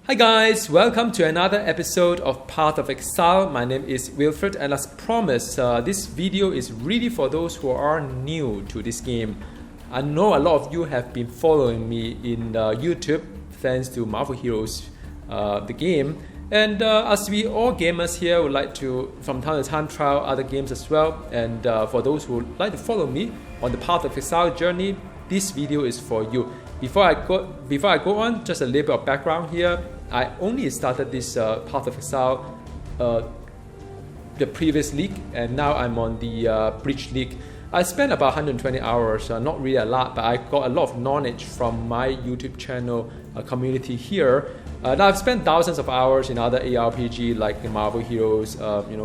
Hi guys, welcome to another episode of Path of Exile. My name is Wilfred, and as promised, this video is really for those who are new to this game. I know a lot of you have been following me in YouTube thanks to Marvel Heroes, the game. And as we all gamers here would like to, from time to time, try out other games as well. And for those who would like to follow me on the Path of Exile journey, this video is for you. Before I go on, just a little bit of background here. I only started this Path of Exile the previous league, and now I'm on the Bridge League. I spent about 120 hours, not really a lot, but I got a lot of knowledge from my YouTube channel community here. Now I've spent thousands of hours in other ARPG like Marvel Heroes.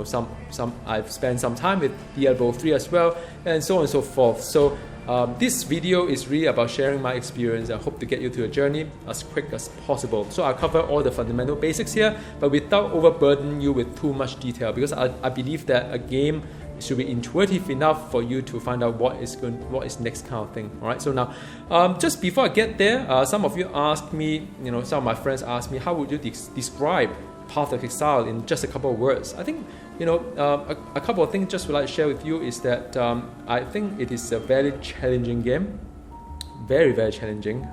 Some I've spent some time with Diablo 3 as well, and so on and so forth. So this video is really about sharing my experience. I hope to get you to a journey as quick as possible. So I'll cover all the fundamental basics here, but without overburdening you with too much detail, because I believe that a game should be intuitive enough for you to find out what is next kind of thing. All right. So now, just before I get there, some of you asked me, some of my friends asked me, how would you describe Path of Exile in just a couple of words? I think, a couple of things just would like to share with you is that I think it is a very challenging game, very, very challenging.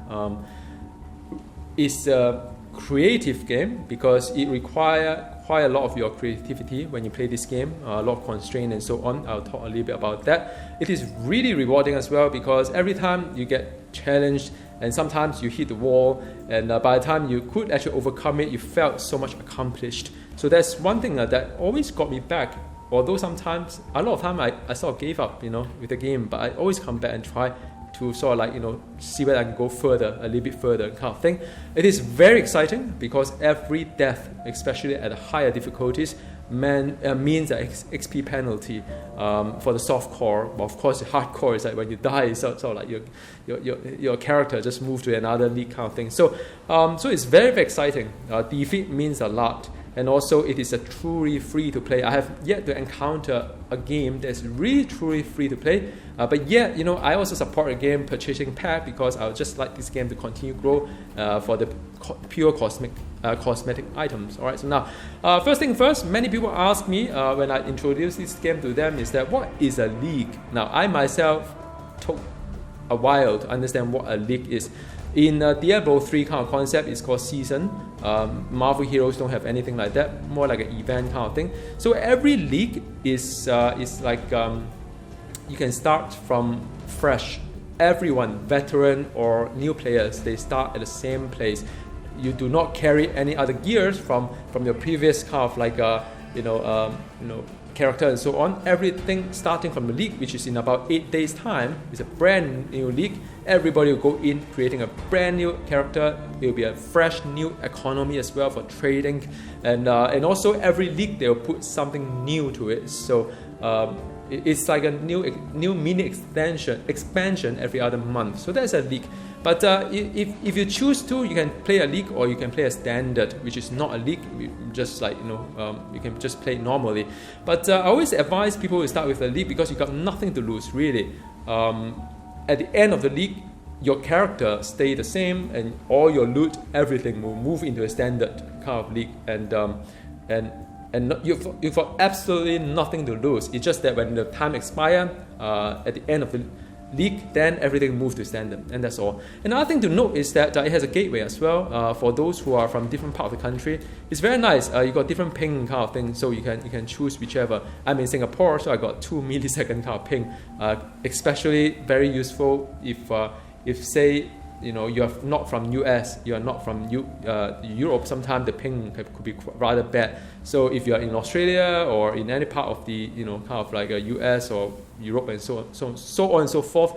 It's a creative game because it requires quite a lot of your creativity when you play this game, a lot of constraint and so on. I'll talk a little bit about that. It is really rewarding as well because every time you get challenged and sometimes you hit the wall, and by the time you could actually overcome it, you felt so much accomplished. So that's one thing that always got me back. Although sometimes, a lot of time I sort of gave up, with the game, but I always come back and try to sort of see whether I can go further, a little bit further kind of thing. It is very exciting because every death, especially at higher difficulties, means an XP penalty for the soft core. Well, of course, the hardcore is like when you die, it's sort of like your character just moved to another league kind of thing. So it's very, very exciting. Defeat means a lot. And also, it is a truly free to play. I have yet to encounter a game that's really truly free to play. But yet, I also support a game purchasing pack because I would just like this game to continue grow for the pure cosmetic items. All right. So now, first thing first, many people ask me when I introduce this game to them is that what is a league? Now, I myself took a while to understand what a league is. In Diablo 3 kind of concept, it's called season. Marvel Heroes don't have anything like that, more like an event kind of thing. So every league is like you can start from fresh. Everyone, veteran or new players, they start at the same place. You do not carry any other gears from your previous kind of character and so on. Everything starting from the league, which is in about 8 days time, is a brand new league. Everybody will go in creating a brand new character. It will be a fresh new economy as well for trading, and also every league they will put something new to it. So it's like a new mini expansion every other month. So that's a league. But if you choose to, you can play a league or you can play a standard, which is not a league. Just like you can just play normally. But I always advise people to start with a league because you got nothing to lose really. At the end of the league, your character stay the same, and all your loot, everything will move into a standard kind of league, and you've got absolutely nothing to lose. It's just that when the time expires at the end of the league, then everything moves to standard, and that's all. Another thing to note is that it has a gateway as well for those who are from different part of the country. It's very nice. You got different ping kind of thing, so you can choose whichever. I'm in Singapore, so I got 2 millisecond kind of ping, especially very useful if say you are not from US, you are not from Europe. Sometimes the ping could be rather bad. So if you are in Australia or in any part of the kind of like US or Europe and so on and so forth,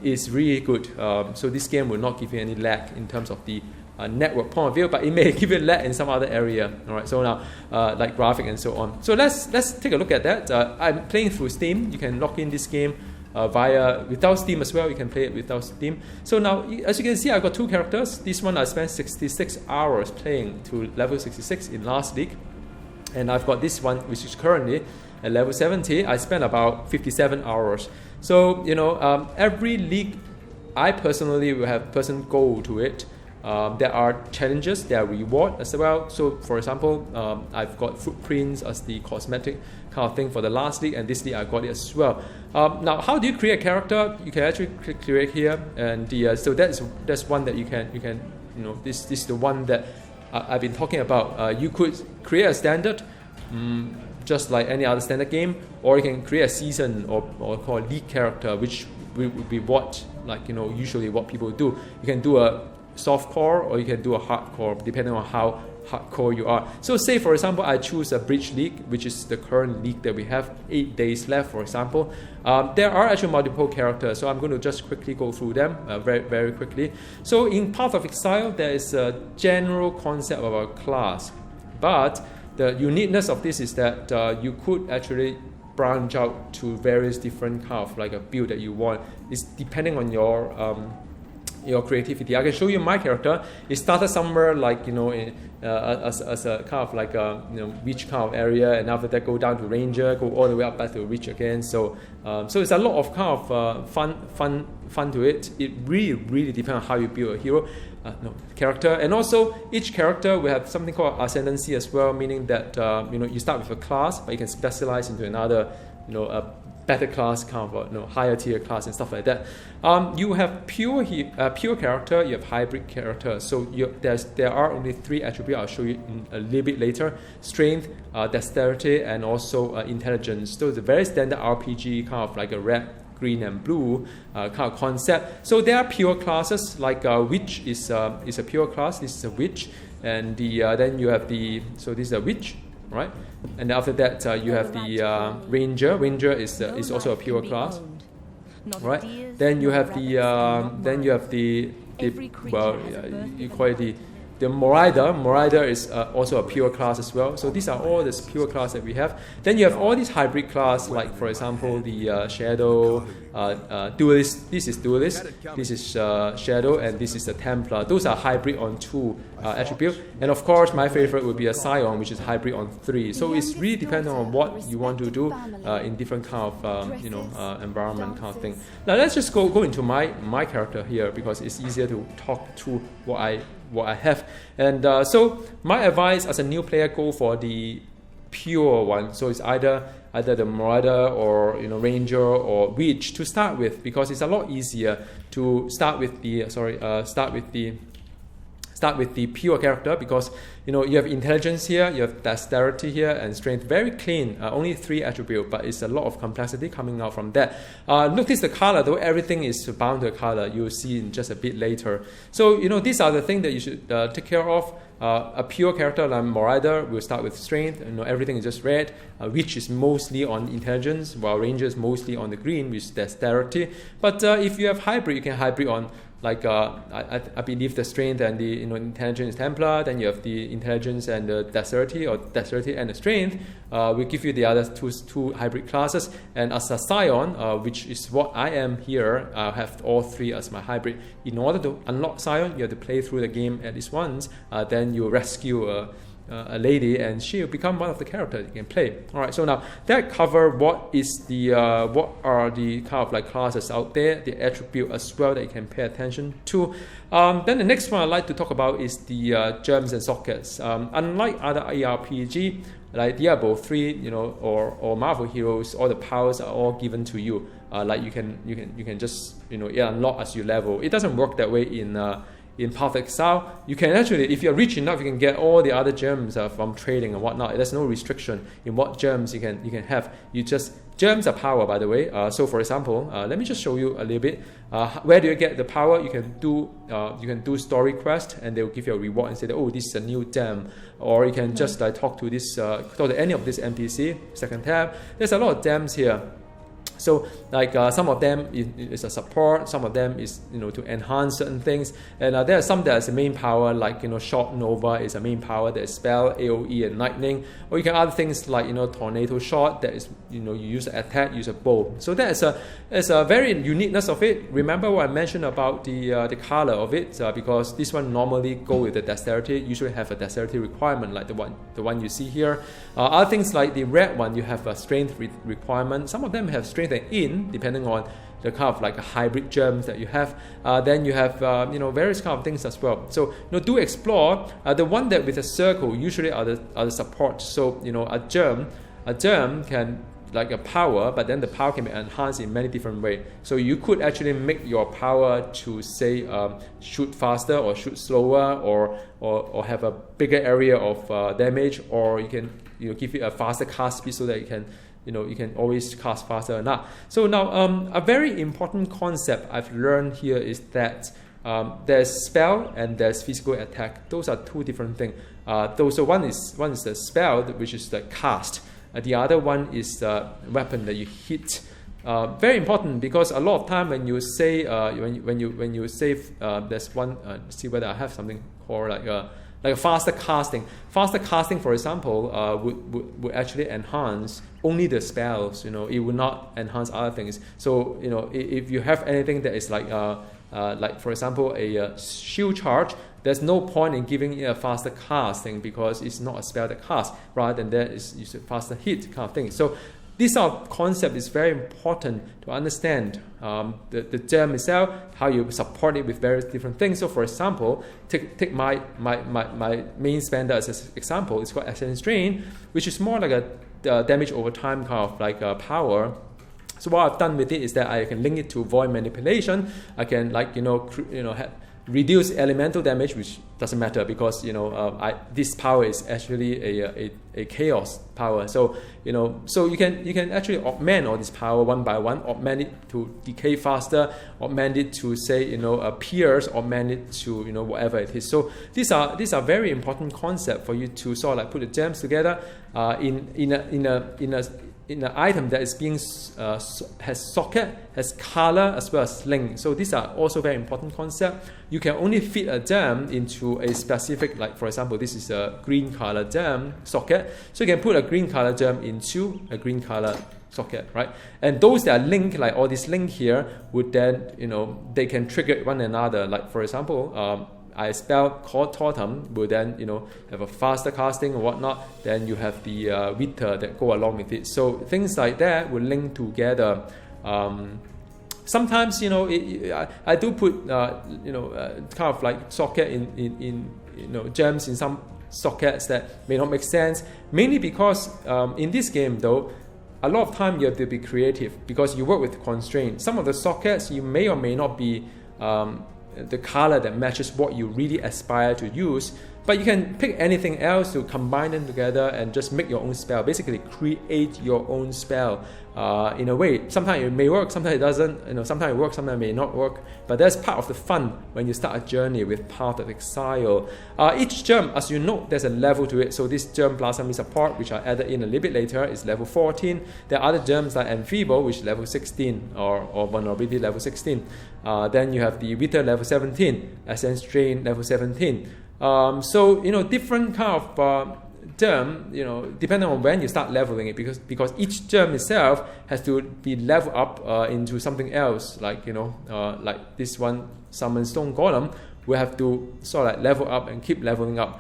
is really good. So this game will not give you any lag in terms of the network point of view, but it may give you lag in some other area. All right. So now, like graphic and so on. So let's take a look at that. I'm playing through Steam. You can log in this game without Steam as well. You can play it without Steam. So now, as you can see, I've got 2 characters. This one I spent 66 hours playing to level 66 in last league, and I've got this one which is currently at level 70. I spent about 57 hours. So every league, I personally will have personal goal to it. There are challenges, there are reward as well. So for example, I've got footprints as the cosmetic kind of thing for the last league, and this league I got it as well. Now, how do you create a character? You can actually click create here, and so that's one that you can this is the one that I've been talking about. You could create a standard, just like any other standard game, or you can create a season or call a league character, which would be what usually what people do. You can do a soft core or you can do a hardcore, depending on how hardcore you are. So say for example I choose a bridge league, which is the current league that we have, 8 days left for example. There are actually multiple characters, so I'm going to just quickly go through them very, very quickly. So in Path of Exile there is a general concept of a class, but the uniqueness of this is that you could actually branch out to various different kind of like a build that you want. It's depending on your creativity. I can show you my character. It started somewhere like as a kind of like a witch kind of area, and after that go down to ranger, go all the way up back to witch again. So so it's a lot of kind of fun to it. It really depends on how you build a hero. Character, and also each character will have something called Ascendency as well, meaning that you start with a class, but you can specialize into another a better class, kind of higher tier class and stuff like that. You have pure character, you have hybrid character. So there are only 3 attributes. I'll show you in a little bit later: strength, dexterity, and also intelligence. So it's a very standard RPG kind of like a red, green and blue kind of concept. So there are pure classes, like witch is a pure class. This is a witch, and then you have this is a witch, right? And after that you have the ranger. Ranger is also a pure class, right? Then you have the you call it the Marauder. Marauder is also a pure class as well. So these are all this pure class that we have. Then you have all these hybrid class, like for example the Shadow, Duelist. This is Duelist. This is Shadow, and this is the Templar. Those are hybrid on 2 attributes. And of course, my favorite would be a Scion, which is hybrid on 3. So it's really depending on what you want to do in different kind of environment kind of thing. Now let's just go into my character here, because it's easier to talk to what I have. And so my advice as a new player, go for the pure one. So it's either the Marauder or Ranger or Witch to start with, because it's a lot easier to start with the pure character, because you have intelligence here, you have dexterity here, and strength. Very clean, only 3 attributes, but it's a lot of complexity coming out from that. Notice the color, though. Everything is bound to a color. You'll see in just a bit later. So these are the things that you should take care of. A pure character like Marauder will start with strength. Everything is just red. Witch is mostly on intelligence, while Ranger is mostly on the green, which is dexterity. But if you have hybrid, you can hybrid on I believe the strength and the intelligence is Templar. Then you have the intelligence and the dexterity, or dexterity and the strength. We give you the other two hybrid classes. And as a Scion, which is what I am here, I have all 3 as my hybrid. In order to unlock Scion, you have to play through the game at least once. Then you rescue a lady, and she will become one of the characters you can play. All right, so now that cover what are the kind of like classes out there, the attribute as well that you can pay attention to. Then the next one I'd like to talk about is the gems and sockets. Unlike other ARPG like Diablo 3, or Marvel Heroes, all the powers are all given to you. Like you can just unlock as you level. It doesn't work that way in Path of Exile. You can actually, if you're rich enough, you can get all the other gems from trading and whatnot. There's no restriction in what gems you can have. Gems are power, by the way. So for example, let me just show you a little bit. Where do you get the power? You can do story quest, and they will give you a reward and say, oh, this is a new gem. Or you can just talk to any of this NPC. Second tab. There's a lot of gems here. So some of them is a support, some of them is to enhance certain things, and there are some that is the main power, like shot nova is a main power, there's spell, AoE and lightning, or you can add things like tornado shot, that is you use an attack, use a bow. So that is a very uniqueness of it. Remember what I mentioned about the color of it, because this one normally go with the dexterity, usually have a dexterity requirement like the one you see here. Other things like the red one, you have a strength requirement. Some of them have strength and in, depending on the kind of like a hybrid gems that you have. Then you have various kind of things as well. So do explore. The one that with a circle usually are the support. So a germ can like a power, but then the power can be enhanced in many different ways. So you could actually make your power to say shoot faster or shoot slower, or have a bigger area of damage, or you can give it a faster cast speed so that you can always cast faster. So now a very important concept I've learned here is that there's spell and there's physical attack. Those are two different things. So one is the spell, which is the cast. The other one is the weapon that you hit. Very important, because a lot of time when you say when you say there's one see whether I have something called like a faster casting. Faster casting, for example, would actually enhance only the spells. It would not enhance other things. So if you have anything that is like for example a shield charge, there's no point in giving it a faster casting because it's not a spell that casts. Rather than that, it's a faster hit kind of thing. So this concept is very important to understand the gem itself, how you support it with various different things. So for example, take my main spender as an example. It's called Constraint, which is more like a damage over time kind of like power. So what I've done with it is that I can link it to void manipulation. I can reduce elemental damage, which doesn't matter because this power is actually a chaos power. So so you can actually augment all this power one by one, augment it to decay faster, augment it to say pierce, augment it to whatever it is. So these are very important concept for you to sort of like put the gems together in an item that is being has socket, has color as well as link. So these are also very important concept. You can only fit a gem into a specific, like for example, this is a green color gem socket. So you can put a green color gem into a green color socket, right? And those that are linked, like all these link here, would then they can trigger one another. Like for example, I spell called Totem will then have a faster casting or whatnot. Then you have the Wither that go along with it. So things like that will link together. Sometimes I do put kind of like socket in gems in some sockets that may not make sense. Mainly because in this game though, a lot of time you have to be creative because you work with constraint. Some of the sockets you may or may not be the color that matches what you really aspire to use, but you can pick anything else to combine them together and just make your own spell. Basically create your own spell in a way. Sometimes it may work, sometimes it doesn't. Sometimes it works, sometimes it may not work, but that's part of the fun when you start a journey with Path of Exile. Each gem, as you know, there's a level to it. So this gem Blasphemy Support, which I added in a little bit later, is level 14. There are other gems like Enfeeble, which is level 16, or Vulnerability level 16. Then you have the Wither level 17, Ascendency level 17. So different kind of gem, depending on when you start leveling it, because each gem itself has to be leveled up into something else. Like like this one, Summon Stone Golem, will have to sort of like level up and keep leveling up.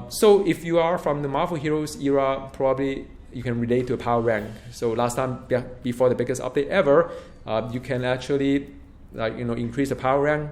So if you are from the Marvel Heroes era, probably you can relate to a power rank. So last time, before the biggest update ever, you can actually increase the power rank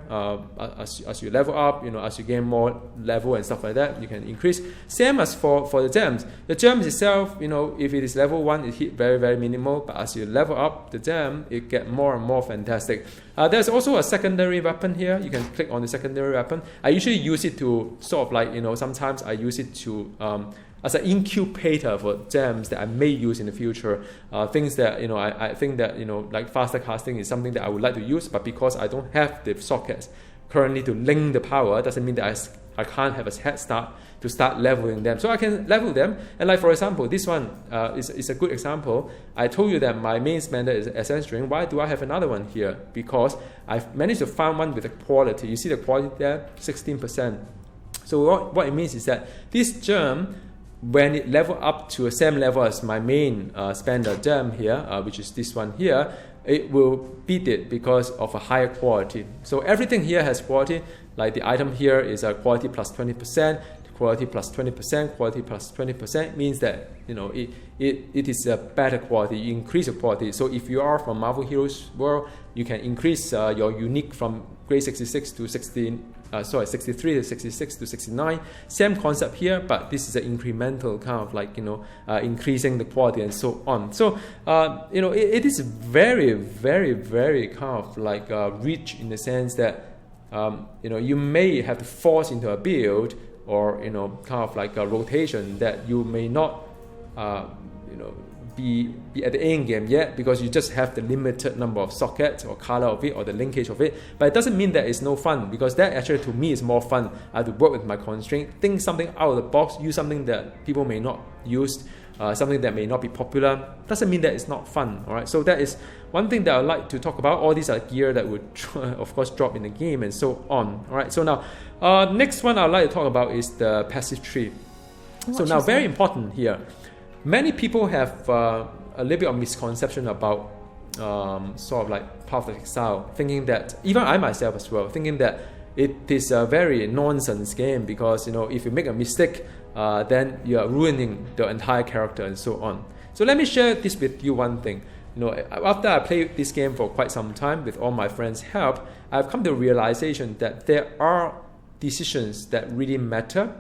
as you level up. As you gain more level and stuff like that, you can increase. Same as for the gems. The gems itself, if it is level 1, it hit very, very minimal. But as you level up the gem, it get more and more fantastic. There's also a secondary weapon here. You can click on the secondary weapon. I usually use it to sort of like sometimes I use it to as an incubator for gems that I may use in the future. Things that I think that like faster casting is something that I would like to use, but because I don't have the sockets currently to link the power, doesn't mean that I can't have a head start to start leveling them. So I can level them, and like for example, this one is a good example. I told you that my main spender is Ascendency. Why do I have another one here? Because I've managed to find one with a quality. You see the quality there, 16%. So what it means is that this gem, when it level up to the same level as my main spender gem here, which is this one here, it will beat it because of a higher quality. So everything here has quality. Like the item here is a quality plus 20%, quality plus 20%, quality plus 20% means that, you know, it is a better quality. You increase the quality. So if you are from Marvel Heroes world, you can increase your unique from grade 66 to 63 to 66 to 69. Same concept here, but this is an incremental kind of like, you know, increasing the quality and so on. So, you know, it is very, very, very kind of like rich in the sense that, you know, you may have to force into a build or, you know, kind of like a rotation that you may not, you know, be at the end game yet because you just have the limited number of sockets or color of it or the linkage of it. But it doesn't mean that it's no fun, because that actually to me is more fun. I have to work with my constraint, think something out of the box, use something that people may not use, something that may not be popular. Doesn't mean that it's not fun. All right, so that is one thing that I'd like to talk about. All these are gear that would of course drop in the game and so on. All right, so now next one I'd like to talk about is the passive tree. So now very important here. Many people have a little bit of misconception about sort of like Path of Exile, thinking that, even I myself as well, thinking that it is a very nonsense game because, you know, if you make a mistake, then you are ruining the entire character and so on. So let me share this with you one thing. You know, after I played this game for quite some time with all my friends' help, I've come to the realization that there are decisions that really matter,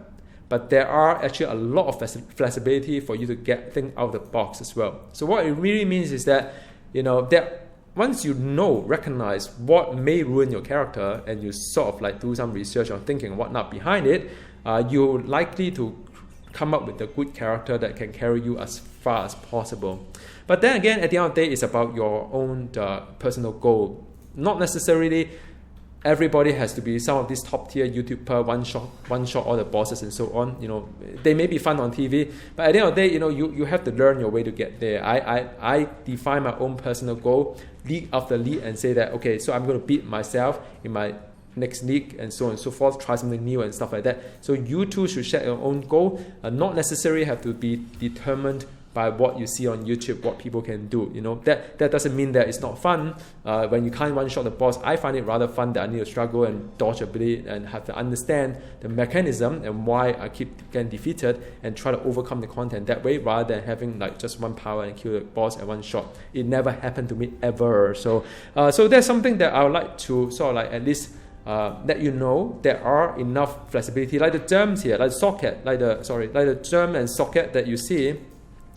but there are actually a lot of flexibility for you to get things out of the box as well. So what it really means is that, you know, that once you recognize what may ruin your character, and you sort of like do some research or thinking and whatnot behind it, you're likely to come up with a good character that can carry you as far as possible. But then again, at the end of the day, it's about your own personal goal. Not necessarily everybody has to be some of these top tier YouTuber, one shot all the bosses and so on. You know, they may be fun on TV, but at the end of the day, you know, you have to learn your way to get there. I define my own personal goal league after league and say that, okay, so I'm going to beat myself in my next league and so on and so forth, try something new and stuff like that. So you too should set your own goal, not necessarily have to be determined by what you see on YouTube, what people can do. You know, that doesn't mean that it's not fun. When you can't one-shot the boss, I find it rather fun that I need to struggle and dodge a bit and have to understand the mechanism and why I keep getting defeated and try to overcome the content that way, rather than having like just one power and kill the boss at one shot. It never happened to me ever. So that's something that I would like to sort of like at least let you know there are enough flexibility, like the germs here, like the socket, like the germ and socket that you see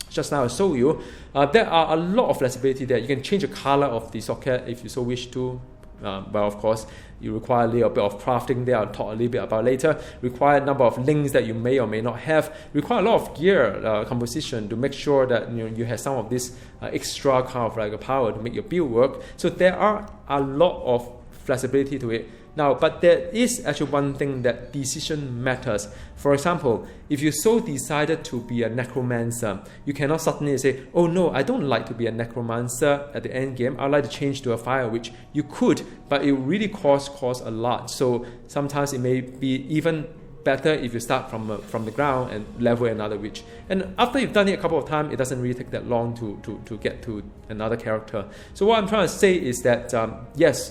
just now I showed you. There are a lot of flexibility there. You can change the color of the socket if you so wish to. Well, of course, you require a little bit of crafting there. I'll talk a little bit about later. Require a number of links that you may or may not have. Require a lot of gear composition to make sure that you have some of this extra kind of like a power to make your build work. So there are a lot of flexibility to it. Now, but there is actually one thing that decision matters. For example, if you so decided to be a necromancer, you cannot suddenly say, oh no, I don't like to be a necromancer at the end game. I'd like to change to a fire witch. You could, but it really costs a lot. So sometimes it may be even better if you start from the ground and level another witch. And after you've done it a couple of times, it doesn't really take that long to get to another character. So what I'm trying to say is that yes,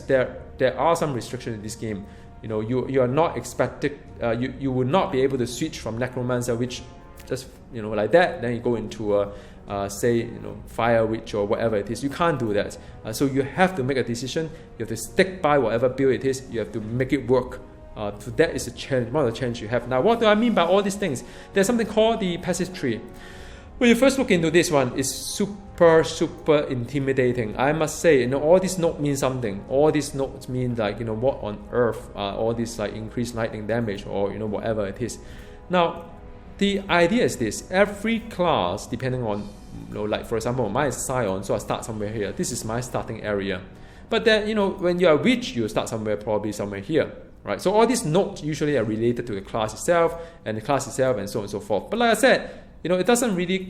there are some restrictions in this game. You know, you are not expected, you will not be able to switch from necromancer witch just, you know, like that, then you go into a say, you know, fire witch or whatever it is. You can't do that. So you have to make a decision. You have to stick by whatever build it is. You have to make it work. So that is a challenge, one of the challenges you have. Now, what do I mean by all these things? There's something called the passive tree. When you first look into this one, it's super intimidating. I must say, you know, all these nodes mean something. All these nodes mean like, you know, what on earth all these like increased lightning damage or, you know, whatever it is. Now, the idea is this: every class, depending on, you know, like for example, mine is Scion, so I start somewhere here. This is my starting area. But then, you know, when you are witch, you start probably somewhere here. Right, so all these nodes usually are related to the class itself and the class itself and so on and so forth. But like I said, you know, it doesn't really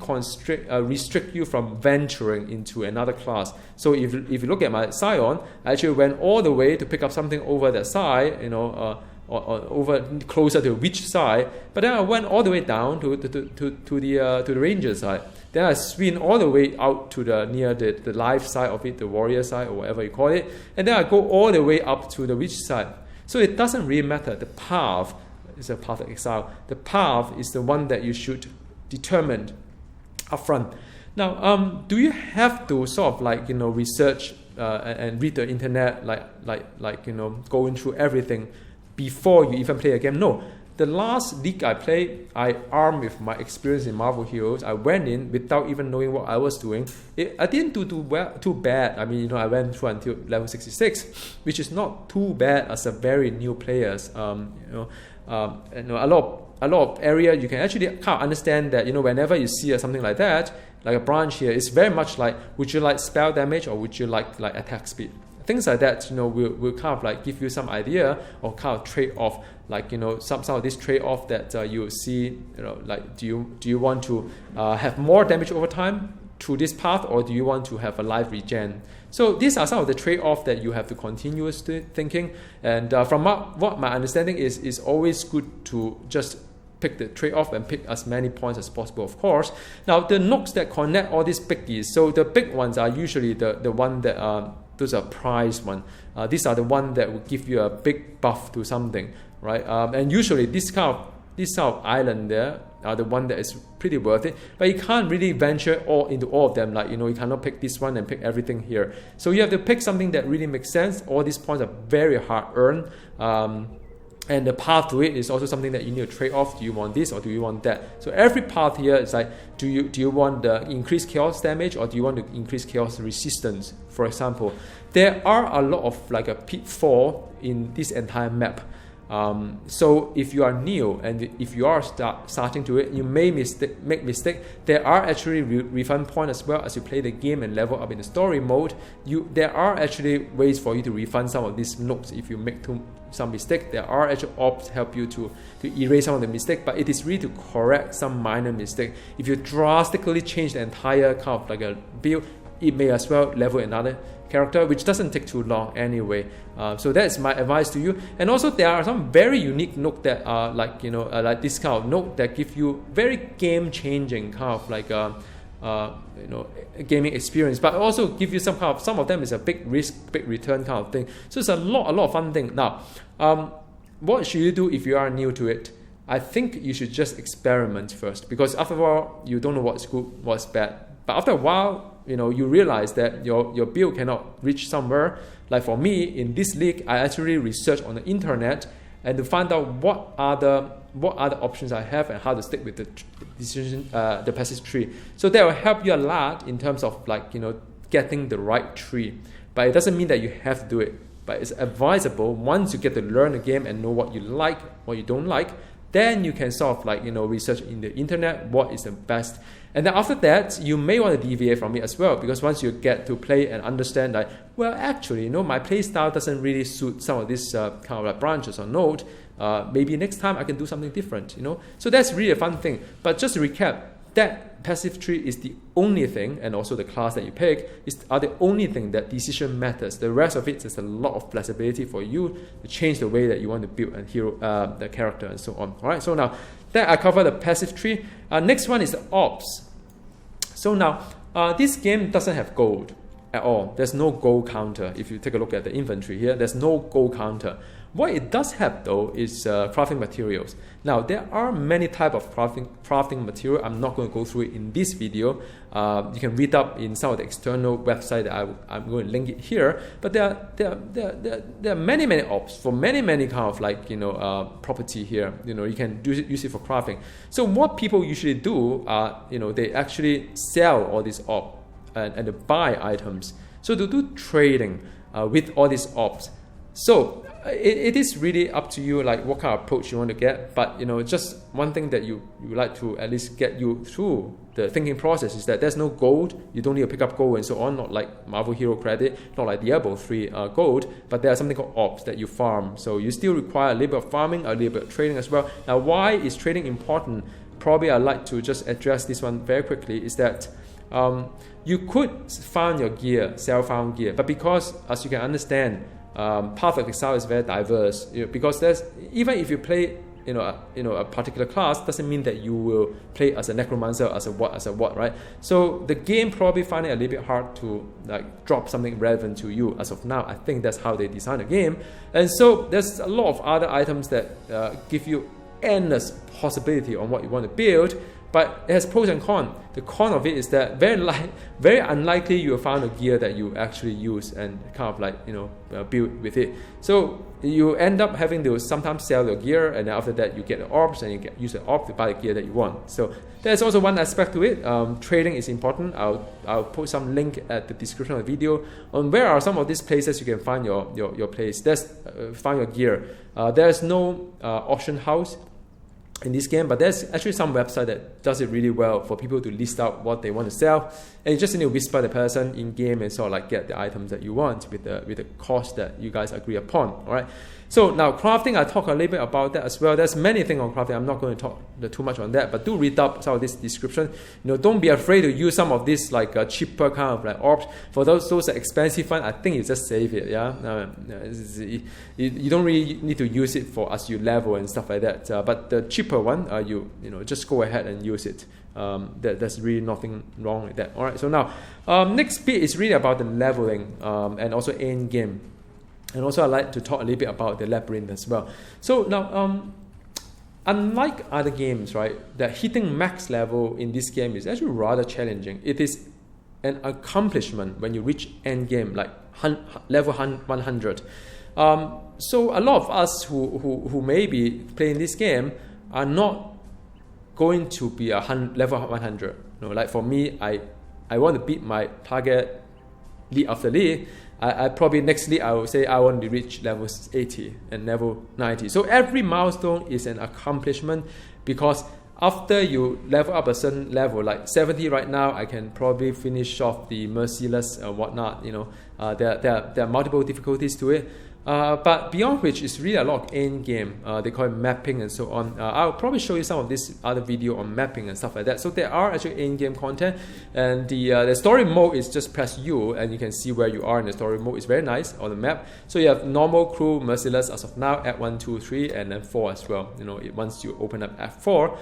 restrict you from venturing into another class. So if you look at my Scion, I actually went all the way to pick up something over that side, you know, or over closer to which side. But then I went all the way down to the ranger side. Then I swing all the way out to near the life side of it, the warrior side or whatever you call it. And then I go all the way up to the witch side. So it doesn't really matter the path. is a Path of Exile. The path is the one that you should determine upfront. Now, do you have to sort of like, you know, research and read the internet, like you know, going through everything before you even play a game? No. The last league I played, I armed with my experience in Marvel Heroes. I went in without even knowing what I was doing. I didn't do too bad. I mean, you know, I went through until level 66, which is not too bad as a very new players. You know, a lot of area you can actually kind of understand that, you know, whenever you see something like that, like a branch here, it's very much like, would you like spell damage or would you like attack speed? Things like that, you know, will kind of like give you some idea or kind of trade off, like, you know, some of this trade off that you will see, you know, like do you want to have more damage over time through this path, or do you want to have a life regen? So these are some of the trade off that you have to continuously thinking. And from what my understanding is always good to just pick the trade-off and pick as many points as possible, of course. Now, the nodes that connect all these biggies, so the big ones are usually the one that those are prize one. These are the one that will give you a big buff to something, right? And usually this kind of island there are the one that is pretty worth it, but you can't really venture into all of them. Like, you know, you cannot pick this one and pick everything here. So you have to pick something that really makes sense. All these points are very hard earned. And the path to it is also something that you need to trade off. Do you want this or do you want that? So every path here is like, do you want the increased chaos damage or do you want to increase chaos resistance? For example, there are a lot of like a pitfall in this entire map. So if you are new and if you are starting to it, you may make mistake. There are actually refund points as well as you play the game and level up in the story mode. There are actually ways for you to refund some of these notes if you make some mistake. There are actual orbs help you to erase some of the mistake, but it is really to correct some minor mistake. If you drastically change the entire kind of like a build, it may as well level another character, which doesn't take too long anyway. So that's my advice to you. And also there are some very unique note that are like, you know, like this kind of note that give you very game-changing kind of like you know, gaming experience, but also give you some of them is a big risk, big return kind of thing. So it's a lot of fun thing. Now, what should you do if you are new to it? I think you should just experiment first, because after all, you don't know what's good, what's bad. But after a while, you know, you realize that your build cannot reach somewhere. Like for me, in this league, I actually researched on the internet and to find out what are the options I have and how to stick with the decision, the passage tree. So that will help you a lot in terms of like, you know, getting the right tree. But it doesn't mean that you have to do it. But it's advisable once you get to learn the game and know what you like, what you don't like, then you can sort of like, you know, research in the internet what is the best. And then after that, you may want to deviate from it as well, because once you get to play and understand like, well, actually, you know, my play style doesn't really suit some of these kind of like branches or node. Maybe next time I can do something different, you know. So that's really a fun thing. But just to recap, that passive tree is the only thing, and also the class that you pick are the only thing that decision matters. The rest of it is a lot of flexibility for you to change the way that you want to build a hero, the character, and so on. All right. So now that I cover the passive tree. Next one is the orbs. So now this game doesn't have gold at all. There's no gold counter. If you take a look at the inventory here, there's no gold counter. What it does have though is crafting materials. Now there are many types of crafting material. I'm not going to go through it in this video. You can read up in some of the external website that I'm going to link it here. But there are many orbs for many kind of like, you know, property here. You know, you can use it for crafting. So what people usually do are, you know, they actually sell all these orbs and they buy items. So to do trading with all these orbs. So it is really up to you, like what kind of approach you want to get. But you know, just one thing that you like to at least get you through the thinking process is that there's no gold. You don't need to pick up gold and so on. Not like Marvel Hero credit, not like Diablo 3 gold. But there's something called orbs that you farm. So you still require a little bit of farming, a little bit of trading as well. Now, why is trading important? Probably I'd like to just address this one very quickly. Is that you could find your gear, sell-found gear, but because as you can understand, Path of Exile is very diverse, you know, because there's, even if you play a particular class, doesn't mean that you will play as a necromancer, as a what, right? So the game probably find it a little bit hard to like drop something relevant to you as of now. I think that's how they design the game. And so there's a lot of other items that give you endless possibility on what you want to build, but it has pros and cons. The con of it is that very unlikely you will find a gear that you actually use and kind of like, build with it. So you end up having to sometimes sell your gear, and then after that you get the orbs, and you use the orb to buy the gear that you want. So there's also one aspect to it. Trading is important. I'll put some link at the description of the video on where are some of these places you can find your place. Find your gear. There's no auction house in this game, but there's actually some website that does it really well for people to list out what they want to sell, and you just need to whisper the person in game and sort of like get the items that you want with the cost that you guys agree upon. All right. So now crafting, I talk a little bit about that as well. There's many things on crafting. I'm not going to talk too much on that, but do read up some of this description. Don't be afraid to use some of this like cheaper kind of like orbs. For those expensive ones, I think you just save it. Yeah, you don't really need to use it for as you level and stuff like that. But the cheaper one, you just go ahead and use it. There's really nothing wrong with that. All right. So now next bit is really about the leveling and also end game. And also I'd like to talk a little bit about the labyrinth as well. So now, unlike other games, right, that hitting max level in this game is actually rather challenging. It is an accomplishment when you reach end game, like level 100. So a lot of us who may be playing this game are not going to be level 100. Like for me, I want to beat my target league after league. I probably next league I will say I want to reach level 80 and level 90. So every milestone is an accomplishment, because after you level up a certain level, like 70 right now, I can probably finish off the merciless and whatnot. There are multiple difficulties to it. But beyond which is really a lot of end game. They call it mapping and so on. I'll probably show you some of this other video on mapping and stuff like that. So there are actually end game content, and the story mode is just press U and you can see where you are in the story mode. It's very nice on the map. So you have normal, crew, merciless as of now, Act 1, 2, 3, and then 4 as well. Once you open up Act 4,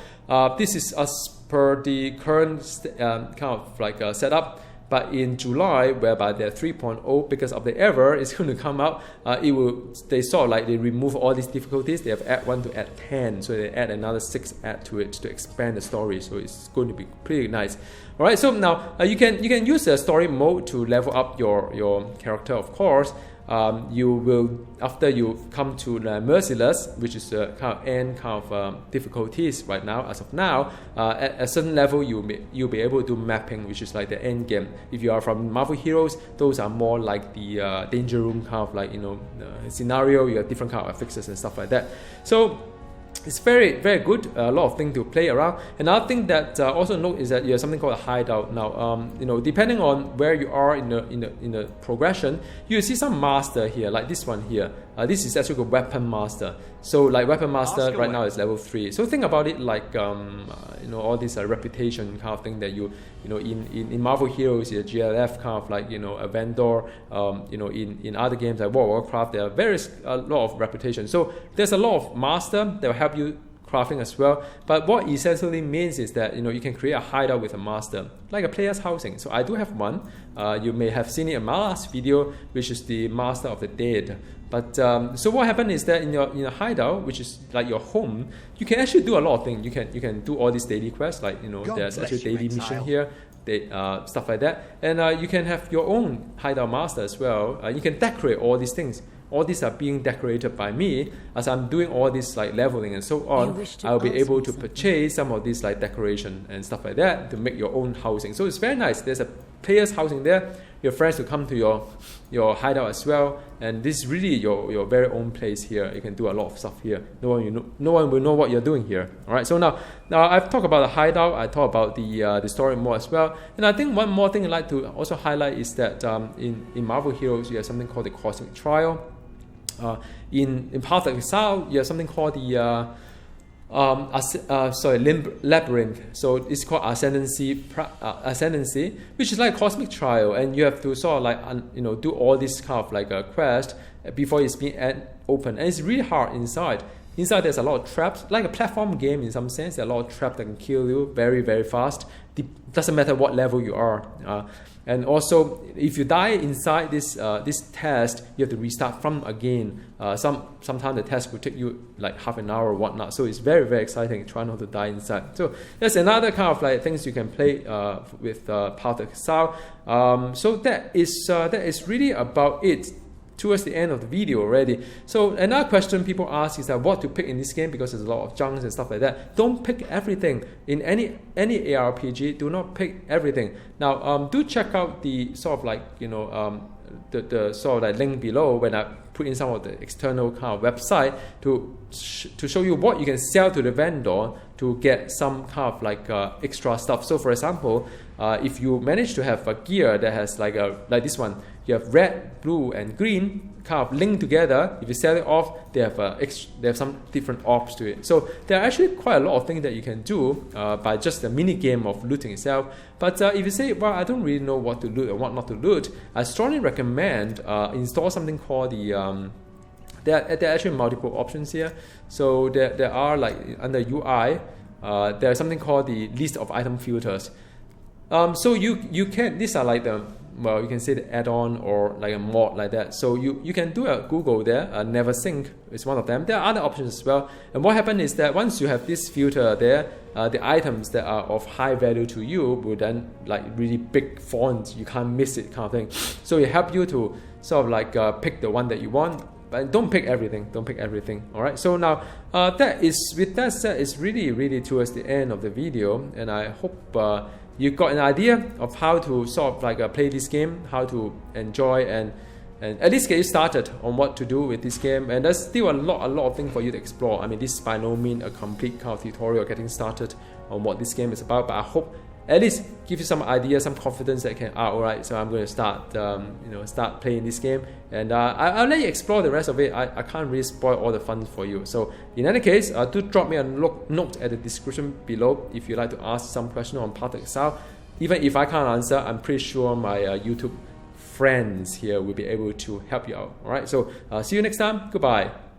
this is as per the current kind of like setup. But in July, whereby they're 3.0, because of the error, it's going to come out. They remove all these difficulties. They have add 1 to add 10, so they add another 6 add to it to expand the story. So it's going to be pretty nice. All right. So now you can use the story mode to level up your character, of course. You will, after you come to the merciless, which is the kind of end kind of difficulties right now, as of now, at a certain level you'll be able to do mapping, which is like the end game. If you are from Marvel Heroes, those are more like the danger room kind of like scenario. You have different kind of affixes and stuff like that. So it's very, very good. A lot of things to play around. Another thing that also note is that you have something called a hideout. Now, depending on where you are in the progression, you see some master here, like this one here. This is actually a weapon master. So, like weapon master right now is level 3. So think about it like all this reputation kind of thing that in Marvel Heroes, a GLF kind of like a vendor. In other games like World of Warcraft, there are a lot of reputation. So there's a lot of master that will help you crafting as well. But what essentially means is that you can create a hideout with a master, like a player's housing. So I do have one. You may have seen it in my last video, which is the Master of the Dead. But so what happened is that in your hideout, which is like your home, you can actually do a lot of things. You can do all these daily quests, like there's actually daily mission here, stuff like that, and you can have your own hideout master as well. You can decorate all these things. All these are being decorated by me. As I'm doing all this like leveling and so on, I'll be able to purchase some of these like decoration and stuff like that to make your own housing. So it's very nice. There's a player's housing there. Your friends will come to your hideout as well, and this is really your very own place here. You can do a lot of stuff here. No one will know what you're doing here. All right. So now I've talked about the hideout. I talked about the story more as well. And I think one more thing I'd like to also highlight is that in Marvel Heroes you have something called the Cosmic Trial. In Path of Exile, you have something called the labyrinth. So it's called Ascendency, which is like a cosmic trial, and you have to sort of like do all this kind of like a quest before it's being open, and it's really hard inside. Inside there's a lot of traps, like a platform game in some sense. There are a lot of traps that can kill you very, very fast. Doesn't matter what level you are. And also, if you die inside this test, you have to restart from again. Sometimes the test will take you like half an hour or whatnot. So it's very, very exciting. Try not to die inside. So that's another kind of like things you can play with Path of Exile. So that is really about it. Towards the end of the video already. So another question people ask is that what to pick in this game, because there's a lot of junks and stuff like that. Don't pick everything. In any ARPG, do not pick everything. Now do check out the sort of like, you know, the sort of like link below when I put in some of the external kind of website to show you what you can sell to the vendor to get some kind of like extra stuff. So for example, if you manage to have a gear that has like this one, you have red, blue, and green kind of linked together. If you sell it off, they have some different orbs to it. So there are actually quite a lot of things that you can do by just the mini game of looting itself. But if you say, well, I don't really know what to loot or what not to loot, I strongly recommend install something called the there are actually multiple options here. So there are like under UI, there's something called the list of item filters. So you can, these are like the, well, you can say the add-on or like a mod like that. So you can do a Google there, NeverSync is one of them. There are other options as well. And what happens is that once you have this filter there, the items that are of high value to you will then like really big font, you can't miss it kind of thing. So it helps you to sort of like pick the one that you want. But don't pick everything. Don't pick everything. All right. So now with that said, it's really towards the end of the video, and I hope you got an idea of how to sort of like play this game, how to enjoy and at least get you started on what to do with this game. And there's still a lot of things for you to explore. I mean, this is by no means a complete kind of tutorial getting started on what this game is about, but I hope at least give you some idea, some confidence that you can, all right, so I'm going to start, start playing this game, and I'll let you explore the rest of it. I can't really spoil all the fun for you. So in any case, do drop me a note at the description below if you'd like to ask some question on Path of Exile. Even if I can't answer, I'm pretty sure my YouTube friends here will be able to help you out. All right, so see you next time. Goodbye.